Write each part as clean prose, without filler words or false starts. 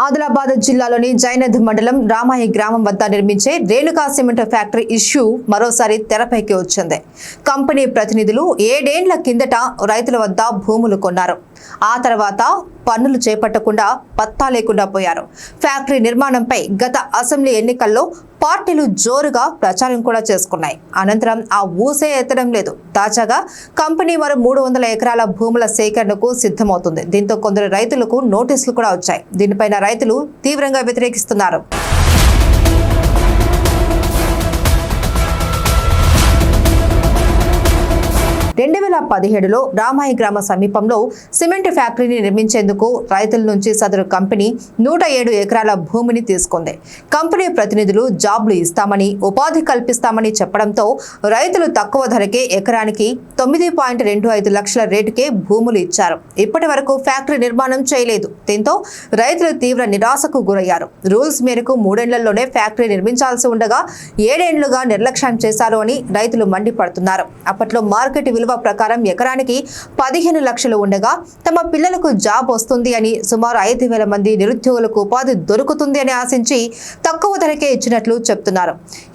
ఆదిలాబాద్ జిల్లాలోని జైనథ్ మండలం రామాయి గ్రామం వద్ద నిర్మించే రేణుకా సిమెంట్ ఫ్యాక్టరీ ఇష్యూ మరోసారి తెరపైకి వచ్చింది. కంపెనీ ప్రతినిధులు 7 ఏళ్ల కిందట రైతుల వద్ద భూములు కొన్నారు. ఆ తర్వాత పన్నులు చేపట్టకుండా పత్తా లేకుండా పోయారు. ఫ్యాక్టరీ నిర్మాణంపై గత అసెంబ్లీ ఎన్నికల్లో పార్టీలు జోరుగా ప్రచారం కూడా చేసుకున్నాయి. అనంతరం ఆ ఊసే ఎత్తడం లేదు. తాజాగా కంపెనీ మరో 300 ఎకరాల భూముల సేకరణకు సిద్ధమవుతుంది. దీంతో కొందరు రైతులకు నోటీసులు కూడా వచ్చాయి. దీనిపైన రైతులు తీవ్రంగా వ్యతిరేకిస్తున్నారు. 2017లో రామాయి గ్రామ సమీపంలో సిమెంట్ ఫ్యాక్టరీని నిర్మించేందుకు రైతుల నుంచి సదరు కంపెనీ 107 ఎకరాల భూమిని తీసుకుంది. కంపెనీ ప్రతినిధులు జాబ్లు ఇస్తామని, ఉపాధి కల్పిస్తామని చెప్పడంతో రైతులు తక్కువ ధరకే ఎకరానికి 9.25 లక్షల రేటుకే భూములు ఇచ్చారు. ఇప్పటి వరకు ఫ్యాక్టరీ నిర్మాణం చేయలేదు. దీంతో రైతులు తీవ్ర నిరాశకు గురయ్యారు. రూల్స్ మేరకు 3 ఏళ్లలోనే ఫ్యాక్టరీ నిర్మించాల్సి ఉండగా 7 ఏళ్లుగా నిర్లక్ష్యం చేశారు అని రైతులు మండిపడుతున్నారు. అప్పట్లో మార్కెట్ విలువ ప్రకారం ఎకరానికి 15 లక్షలు ఉండగా తమ పిల్లలకు జాబ్ వస్తుంది అని, సుమారు 5,000 మంది నిరుద్యోగులకు ఉపాధి దొరుకుతుంది అని ఆశించి తక్కువ ధరకే ఇచ్చినట్లు చెప్తున్నారు.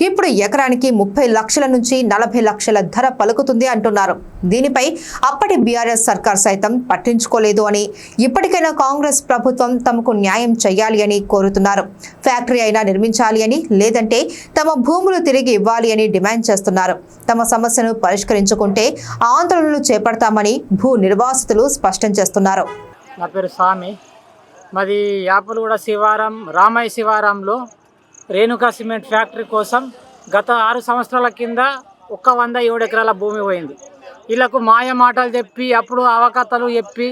ఇప్పుడు ఎకరానికి 30 లక్షల నుంచి 40 లక్షల ధర పలుకుతుంది అంటున్నారు. దీనిపై అప్పటి బీఆర్ఎస్ సర్కార్ సైతం పట్టించుకోలేదు అని, ఇప్పటికైనా కాంగ్రెస్ ప్రభుత్వం తమకు న్యాయం చేయాలి అని కోరుతున్నారు. ఫ్యాక్టరీ అయినా నిర్మించాలి అని, లేదంటే తమ భూములు తిరిగి ఇవ్వాలి అని డిమాండ్ చేస్తున్నారు. తమ సమస్యను పరిష్కరించుకుంటే ఆందోళనలు చేపడతామని భూ నిర్వాసితులు స్పష్టం చేస్తున్నారు. నా పేరు స్వామి. మాది యాపలగూడ శివారం, రామాయి శివారంలో రేణుకా సిమెంట్ ఫ్యాక్టరీ కోసం గత 6 సంవత్సరాల కింద 107 ఎకరాల భూమి పోయింది. వీళ్ళకు మాయ మాటలు చెప్పి, అప్పుడు అవకతలు చెప్పి,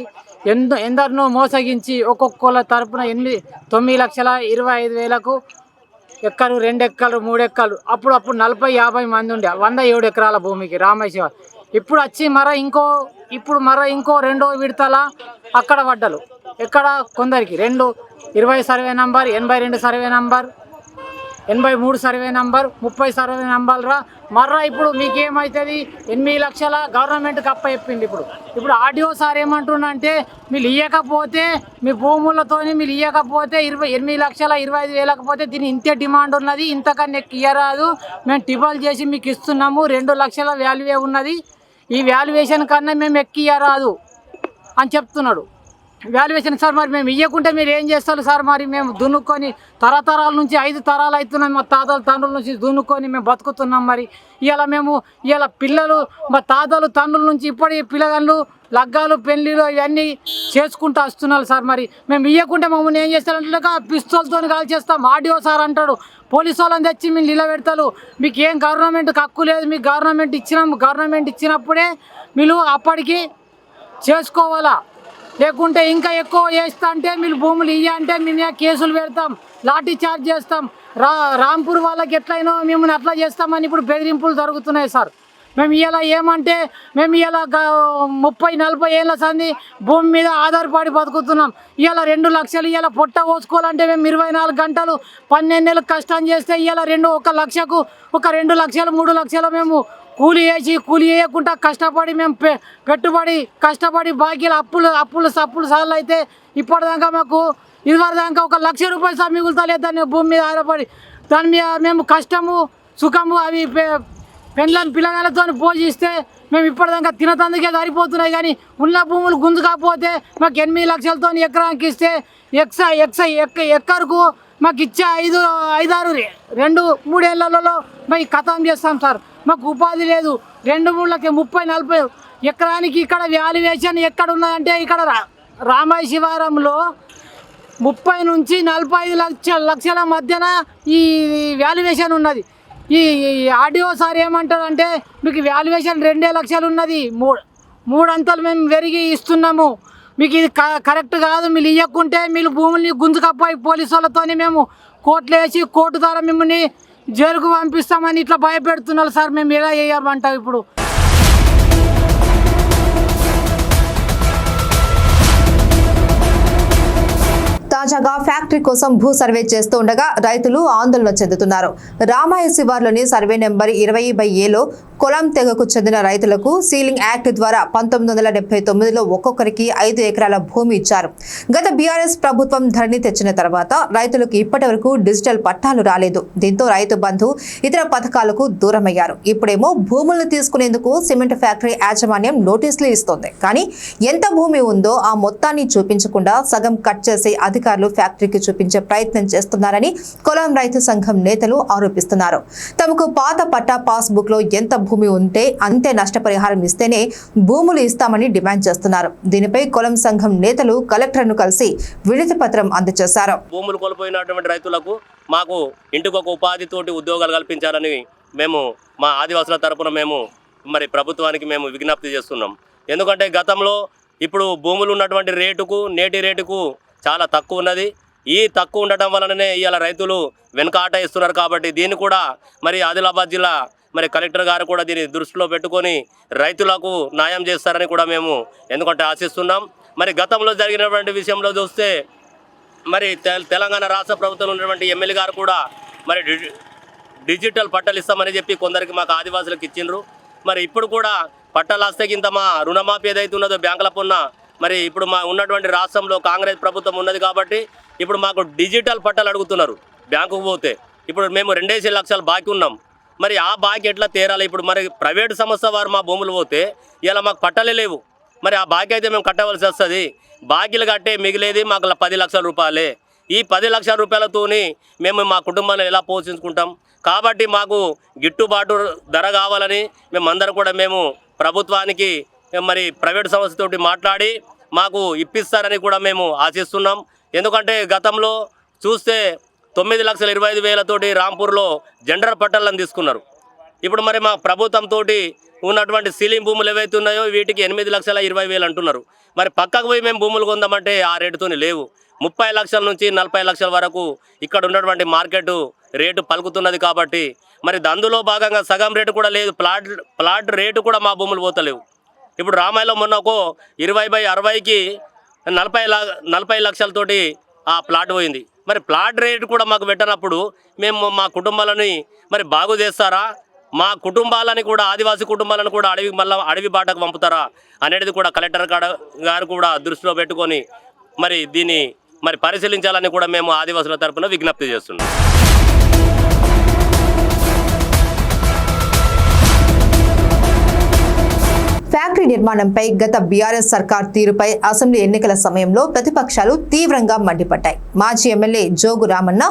ఎందరినో మోసగించి ఒక్కొక్కళ్ళ తరపున 9,25,000కు ఎక్కరు, 2 ఎక్కలు, 3 ఎక్కలు, అప్పుడు 40-50 మంది ఉండే 107 ఎకరాల భూమికి రామాయి శివారం. ఇప్పుడు వచ్చి మరో ఇంకో 2వ విడతల అక్కడ పడ్డలు. ఎక్కడ కొందరికి 20 survey number, 82 survey number, 83 survey number, 30 survey నంబర్రా మర్రా. ఇప్పుడు మీకేమవుతుంది? 8 లక్షల గవర్నమెంట్కి అప్ప చెప్పింది. ఇప్పుడు ఆర్డీఓ సార్ ఏమంటున్నంటే, మీరు ఇవ్వకపోతే మీ భూములతో మీరు ఇవ్వకపోతే 8,25,000 పోతే దీని ఇంతే డిమాండ్ ఉన్నది, ఇంతకన్నా ఇయ్యరాదు, మేము టిబల్ చేసి మీకు ఇస్తున్నాము, 2 లక్షల వాల్యూవే ఉన్నది, ఈ వాల్యుయేషన్ కన్నా మేము ఎక్కియరాదు అని చెప్తున్నాడు. వాల్యుయేషన్ సార్ మరి మేము ఇవ్వకుంటే మీరు ఏం చేస్తారు సార్? మరి మేము దున్నుకొని తరతరాల నుంచి 5 తరాలు అవుతున్నాం, మా తాతల తండ్రుల నుంచి దున్నుకొని మేము బతుకుతున్నాం. మరి ఇవాళ పిల్లలు మా తాతలు తండ్రుల నుంచి ఇప్పటి పిల్లగాళ్ళు లగ్గాలు, పెళ్ళిళ్ళు ఇవన్నీ చేసుకుంటూ వస్తున్నారు సార్. మరి మేము ఇవ్వకుంటే మమ్మల్ని ఏం చేస్తారంటే పిస్తోల్తో కాల్ చేస్తాం. ఆర్డీఓ సార్ అంటాడు, పోలీసు వాళ్ళని తెచ్చి మీరు నిలబెడతారు, మీకు ఏం గవర్నమెంట్కి హక్కు లేదు, మీకు గవర్నమెంట్ ఇచ్చినప్పుడే మీరు అప్పటికి చేసుకోవాలా, లేకుంటే ఇంకా ఎక్కువ చేస్తా అంటే మీరు భూములు ఇవ్వంటే మేము కేసులు పెడతాం, లాఠీ చార్జ్ చేస్తాం, రాంపూర్ వాళ్ళకి ఎట్లయినా మిమ్మల్ని అట్లా చేస్తామని ఇప్పుడు బెదిరింపులు జరుగుతున్నాయి సార్. మేము ఇలా ఏమంటే మేము ఇలా 30-40 ఏళ్ళ సంది భూమి మీద ఆధారపడి బతుకుతున్నాం. ఇలా 2 లక్షలు ఇలా పొట్ట పోసుకోవాలంటే మేము 24 గంటలు 12 నెలలు కష్టం చేస్తే ఇలా 1 లక్షకు 2 లక్షలు 3 లక్షలు మేము కూలి వేయకుండా కష్టపడి మేము పెట్టుబడి కష్టపడి బాకీలు అప్పులు సార్లు అయితే ఇప్పటిదాకా మాకు ఇదివరదాకా 1 లక్ష రూపాయలు సార్ మిగులుతలేదు. దాన్ని భూమి మీద ఆధారపడి దాని మీద మేము కష్టము సుఖము అవి పిల్లగాళ్ళతో పోషిస్తే మేము ఇప్పటిదాకా తినతందుకే సరిపోతున్నాయి. కానీ ఉన్న భూములు గుంజుకపోతే మాకు 8 లక్షలతో ఎకరానికి ఇస్తే ఎక్కరకు మాకు ఇచ్చే 5-6-2-3 ఏళ్లలో మేము ఖతం చేస్తాం సార్. మాకు ఉపాధి లేదు. 2-3 లక్షలు 30-40 ఎకరానికి ఇక్కడ వాల్యుయేషన్ ఎక్కడ ఉన్నదంటే ఇక్కడ రామాయి శివారంలో 30 నుంచి 45 లక్షల మధ్యన ఈ వాల్యుయేషన్ ఉన్నది. ఈ ఆర్డీఓ సార్ ఏమంటారంటే, మీకు వాల్యుయేషన్ 2 లక్షలు ఉన్నది, 3 అంతలు మేము వెరిగి ఇస్తున్నాము, మీకు ఇది కరెక్ట్ కాదు, మీరు ఇవ్వకుంటే మీరు భూముల్ని గుంజుకపోయి పోలీసు వాళ్ళతోని మేము కోర్టులో వేసి కోర్టు ద్వారా మిమ్మల్ని జైలుకు పంపిస్తామని ఇట్లా భయపెడుతున్నారు సార్. మేము ఎలా చేయమంటాం? ఇప్పుడు తాజాగా ఫ్యాక్టరీ కోసం భూ సర్వే చేస్తూ ఉండగా రైతులు ఆందోళన చెందుతున్నారు. రామాయ శివార్లోని సర్వే నెంబర్ 20/Aలో కొలం తెగకు చెందిన రైతులకు సీలింగ్ యాక్ట్ ద్వారా 1979లో ఒక్కొక్కరికి 5 ఎకరాల భూమి ఇచ్చారు. గత బీఆర్ఎస్ ప్రభుత్వం ధరణి తెచ్చిన తర్వాత రైతులకు ఇప్పటి వరకు డిజిటల్ పట్టాలు రాలేదు. దీంతో రైతు బంధు ఇతర పథకాలకు దూరమయ్యారు. ఇప్పుడేమో భూములను తీసుకునేందుకు సిమెంట్ ఫ్యాక్టరీ యాజమాన్యం నోటీసులు ఇస్తోంది. కానీ ఎంత భూమి ఉందో ఆ మొత్తాన్ని చూపించకుండా సగం కట్ చేసే అధికారులు ఫ్యాక్టరీకి చూపించే ప్రయత్నం చేస్తున్నారని కొలం రైతు సంఘం నేతలు ఆరోపిస్తున్నారు. తమకు పాత పట్టా పాస్బుక్ లో ఎంత భూమి ఉంటే అంతే నష్టపరిహారం ఇస్తేనే భూములు ఇస్తామని డిమాండ్ చేస్తున్నారు. దీనిపై కొలం సంఘం నేతలు కలెక్టర్ను కలిసి వినతి పత్రం అందజేశారు. భూములు కోల్పోయినటువంటి రైతులకు మాకు ఇంటికొక ఉపాధితోటి ఉద్యోగాలు కల్పించాలని మేము మా ఆదివాసుల తరపున మేము మరి ప్రభుత్వానికి మేము విజ్ఞప్తి చేస్తున్నాం. ఎందుకంటే గతంలో ఇప్పుడు భూములు ఉన్నటువంటి రేటుకు నేటి రేటుకు చాలా తక్కువ ఉన్నది. ఈ తక్కువ ఉండటం వలననే ఇవాళ రైతులు వెనుకాట ఇస్తున్నారు. కాబట్టి దీన్ని కూడా మరి ఆదిలాబాద్ జిల్లా మరి కలెక్టర్ గారు కూడా దీన్ని దృష్టిలో పెట్టుకొని రైతులకు న్యాయం చేస్తారని కూడా మేము ఎందుకంటే ఆశిస్తున్నాం. మరి గతంలో జరిగినటువంటి విషయంలో చూస్తే మరి తెలంగాణ రాష్ట్ర ప్రభుత్వంలో ఉన్నటువంటి ఎమ్మెల్యే గారు కూడా మరి డిజిటల్ పట్టాలు ఇస్తామని చెప్పి కొందరికి మాకు ఆదివాసులకు ఇచ్చిండ్రు. మరి ఇప్పుడు కూడా పట్టాలు వస్తే ఇంత మా రుణమాఫీ ఏదైతే ఉన్నదో బ్యాంకుల పొన్న మరి ఇప్పుడు మా ఉన్నటువంటి రాష్ట్రంలో కాంగ్రెస్ ప్రభుత్వం ఉన్నది కాబట్టి ఇప్పుడు మాకు డిజిటల్ పట్టాలు అడుగుతున్నారు. బ్యాంకుకు పోతే ఇప్పుడు మేము 2 లక్షలు బాకీ ఉన్నాం. మరి ఆ బాకీ ఎట్లా తీరాలి? ఇప్పుడు మరి ప్రైవేటు సంస్థ వారు మా భూములు పోతే ఇలా మాకు పట్టాలే లేవు. మరి ఆ బాకీ అయితే మేము కట్టవలసి వస్తుంది. బాకీలు కట్టే మిగిలేది మాకు 10 లక్షల రూపాయలే. ఈ 10 లక్షల రూపాయలతోని మేము మా కుటుంబాన్ని ఎలా పోషించుకుంటాం? కాబట్టి మాకు గిట్టుబాటు ధర కావాలని మేమందరం కూడా మేము ప్రభుత్వానికి మరి ప్రైవేట్ సంస్థతోటి మాట్లాడి మాకు ఇప్పిస్తారని కూడా మేము ఆశిస్తున్నాం. ఎందుకంటే గతంలో చూస్తే 9,25,000 రాంపూర్లో జెండర్ పట్టాలను తీసుకున్నారు. ఇప్పుడు మరి మా ప్రభుత్వంతో ఉన్నటువంటి సీలింగ్ భూములు ఏవైతే ఉన్నాయో వీటికి 8,20,000 అంటున్నారు. మరి పక్కకు పోయి మేము భూములు కొందామంటే ఆ రేటుతోని లేవు. 30 లక్షల నుంచి 40 లక్షల వరకు ఇక్కడ ఉన్నటువంటి మార్కెట్ రేటు పలుకుతున్నది. కాబట్టి మరి అందులో భాగంగా సగం రేటు కూడా లేదు. ప్లాట్ రేటు కూడా మా భూములు పోతలేవు. ఇప్పుడు రామాయలో మొన్న ఒక 20/60కి 40 లక్షలతోటి ఆ ప్లాట్ పోయింది. మరి ప్లాట్ రేటు కూడా మాకు పెట్టనప్పుడు మేము మా కుటుంబాలని మరి బాగు చేస్తారా? మా కుటుంబాలని కూడా ఆదివాసీ కుటుంబాలను కూడా అడవి బాటకు పంపుతారా అనేది కూడా కలెక్టర్ గారు కూడా దృష్టిలో పెట్టుకొని మరి దీన్ని మరి పరిశీలించాలని కూడా మేము ఆదివాసుల తరపున విజ్ఞప్తి చేస్తున్నాం. ఫ్యాక్టరీ నిర్మాణంపై గత బీఆర్ఎస్ సర్కార్ తీరుపై అసెంబ్లీ ఎన్నికల సమయంలో ప్రతిపక్షాలు తీవ్రంగా మండిపడ్డాయి. మాజీ ఎమ్మెల్యే జోగు రామన్న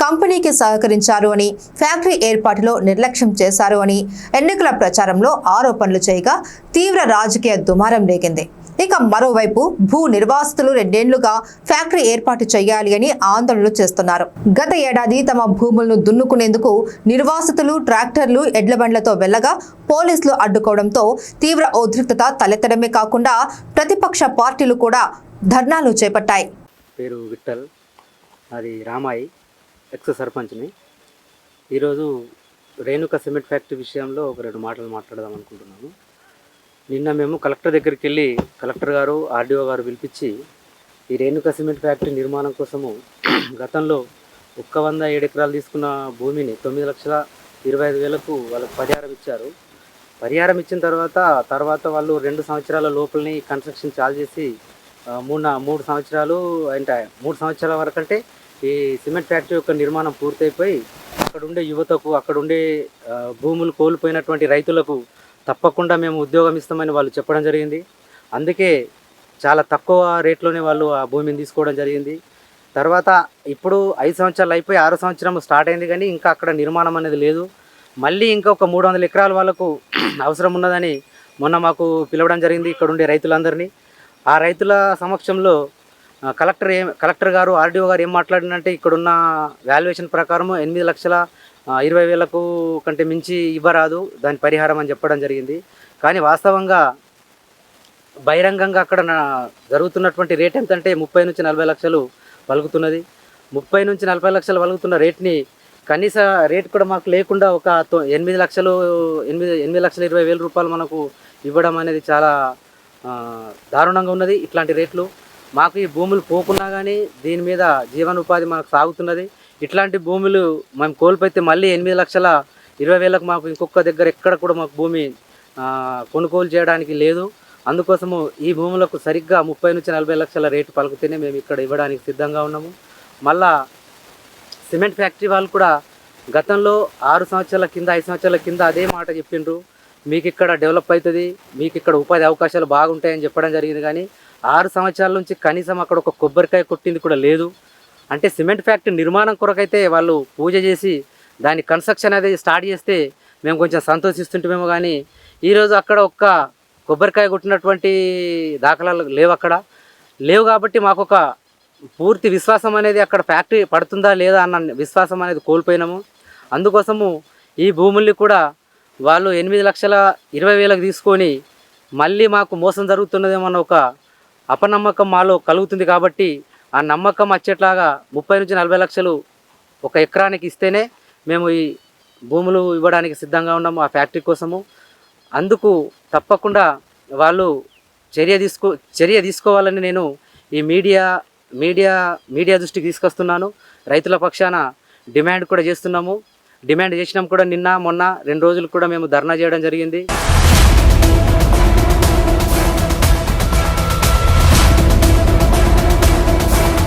కంపెనీకి సహకరించారు అని, ఫ్యాక్టరీ ఏర్పాటులో నిర్లక్ష్యం చేశారు అని ఎన్నికల ప్రచారంలో ఆరోపణలు చేయగా తీవ్ర రాజకీయ దుమారం రేగింది. ఇక మరోవైపు భూ నిర్వాసితులు 2 ఏళ్లుగా ఫ్యాక్టరీ ఏర్పాటు చేయాలి అని ఆందోళనలు చేస్తున్నారు. గత ఏడాది తమ భూములను దున్నుకునేందుకు నిర్వాసితులు ట్రాక్టర్లు ఎడ్లబండ్లతో వెళ్లగా పోలీసులు అడ్డుకోవడంతో తీవ్ర ఉద్రిక్తత తలెత్తడమే కాకుండా ప్రతిపక్ష పార్టీలు కూడా ధర్నాలు చేపట్టాయి. పేరు విఠల్, అది రామాయి, ఎక్స్ సర్పంచ్ని. ఈరోజు రేణుక సిమెంట్ ఫ్యాక్టరీ విషయంలో ఒక 2 మాటలు మాట్లాడదాం అనుకుంటున్నాను. నిన్న మేము కలెక్టర్ దగ్గరికి వెళ్ళి కలెక్టర్ గారు ఆర్డీఓ గారు పిలిపించి ఈ రేణుక సిమెంట్ ఫ్యాక్టరీ నిర్మాణం కోసము గతంలో 107 ఎకరాలు తీసుకున్న భూమిని 9,25,000కు వాళ్ళకి పరిహారం ఇచ్చారు. పరిహారం ఇచ్చిన తర్వాత వాళ్ళు 2 సంవత్సరాల లోపలని కన్స్ట్రక్షన్ చాలు చేసి 3 సంవత్సరాలు అంటే 3 సంవత్సరాల వరకు అంటే ఈ సిమెంట్ ఫ్యాక్టరీ యొక్క నిర్మాణం పూర్తయిపోయి అక్కడుండే యువతకు అక్కడుండే భూములు కోల్పోయినటువంటి రైతులకు తప్పకుండా మేము ఉద్యోగం ఇస్తామని వాళ్ళు చెప్పడం జరిగింది. అందుకే చాలా తక్కువ రేట్లోనే వాళ్ళు ఆ భూమిని తీసుకోవడం జరిగింది. తర్వాత ఇప్పుడు 5 సంవత్సరాలు అయిపోయి 6వ సంవత్సరం స్టార్ట్ అయింది, కానీ ఇంకా అక్కడ నిర్మాణం అనేది లేదు. మళ్ళీ ఇంకొక 300 ఎకరాల వాళ్ళకు అవసరం ఉన్నదని మొన్న మాకు పిలవడం జరిగింది ఇక్కడ ఉండే రైతులందరినీ. ఆ రైతుల సమక్షంలో కలెక్టర్ గారు ఆర్డీఓ గారు ఏం మాట్లాడినంటే ఇక్కడున్న వాల్యుయేషన్ ప్రకారం 8,20,000 కంటే మించి ఇవ్వరాదు దాని పరిహారం అని చెప్పడం జరిగింది. కానీ వాస్తవంగా బహిరంగంగా అక్కడ జరుగుతున్నటువంటి రేట్ ఎంతంటే 30 నుంచి 40 లక్షలు పలుకుతున్నది. 30 నుంచి 40 లక్షలు పలుకుతున్న రేట్ని కనీస రేట్ కూడా మాకు లేకుండా ఒక 8,20,000 రూపాయలు మనకు ఇవ్వడం అనేది చాలా దారుణంగా ఉన్నది. ఇట్లాంటి రేట్లు మాకు ఈ భూములు పోకున్నా కానీ దీని మీద జీవనోపాధి మనకు సాగుతున్నది. ఇట్లాంటి భూములు మేము కోల్పోతే మళ్ళీ 8,20,000 మాకు ఇంకొక దగ్గర ఎక్కడ కూడా మాకు భూమి కొనుగోలు చేయడానికి లేదు. అందుకోసము ఈ భూములకు సరిగ్గా 30 నుంచి 40 లక్షల రేటు పలుకుతేనే మేము ఇక్కడ ఇవ్వడానికి సిద్ధంగా ఉన్నాము. మళ్ళా సిమెంట్ ఫ్యాక్టరీ వాళ్ళు కూడా గతంలో 6 సంవత్సరాల కింద 5 సంవత్సరాల కింద అదే మాట చెప్పిండ్రు, మీకు ఇక్కడ డెవలప్ అవుతుంది, మీకు ఇక్కడ ఉపాధి అవకాశాలు బాగుంటాయని చెప్పడం జరిగింది. కానీ 6 సంవత్సరాల నుంచి కనీసం అక్కడ ఒక కొబ్బరికాయ కొట్టింది కూడా లేదు. అంటే సిమెంట్ ఫ్యాక్టరీ నిర్మాణం కొరకైతే వాళ్ళు పూజ చేసి దాని కన్స్ట్రక్షన్ అనేది స్టార్ట్ చేస్తే మేము కొంచెం సంతోషిస్తుంటామేమో, కానీ ఈరోజు అక్కడ ఒక్క కొబ్బరికాయ కొట్టినటువంటి దాఖలాలు లేవు. కాబట్టి మాకు ఒక పూర్తి విశ్వాసం అనేది అక్కడ ఫ్యాక్టరీ పడుతుందా లేదా అన్న విశ్వాసం అనేది కోల్పోయినాము. అందుకోసము ఈ భూముల్ని కూడా వాళ్ళు 8,20,000 తీసుకొని మళ్ళీ మాకు మోసం జరుగుతున్నదేమో అన్న ఒక అపనమ్మకం మాలో కలుగుతుంది. కాబట్టి ఆ నమ్మకం వచ్చేట్లాగా 30 నుంచి 40 లక్షలు ఒక ఎకరానికి ఇస్తేనే మేము ఈ భూములు ఇవ్వడానికి సిద్ధంగా ఉన్నాము ఆ ఫ్యాక్టరీ కోసము. అందుకు తప్పకుండా వాళ్ళు చర్య తీసుకోవాలని నేను ఈ మీడియా దృష్టికి తీసుకొస్తున్నాను. రైతుల పక్షాన డిమాండ్ కూడా చేస్తున్నాము. డిమాండ్ చేసినాం కూడా నిన్న మొన్న 2 రోజులు కూడా మేము ధర్నా చేయడం జరిగింది.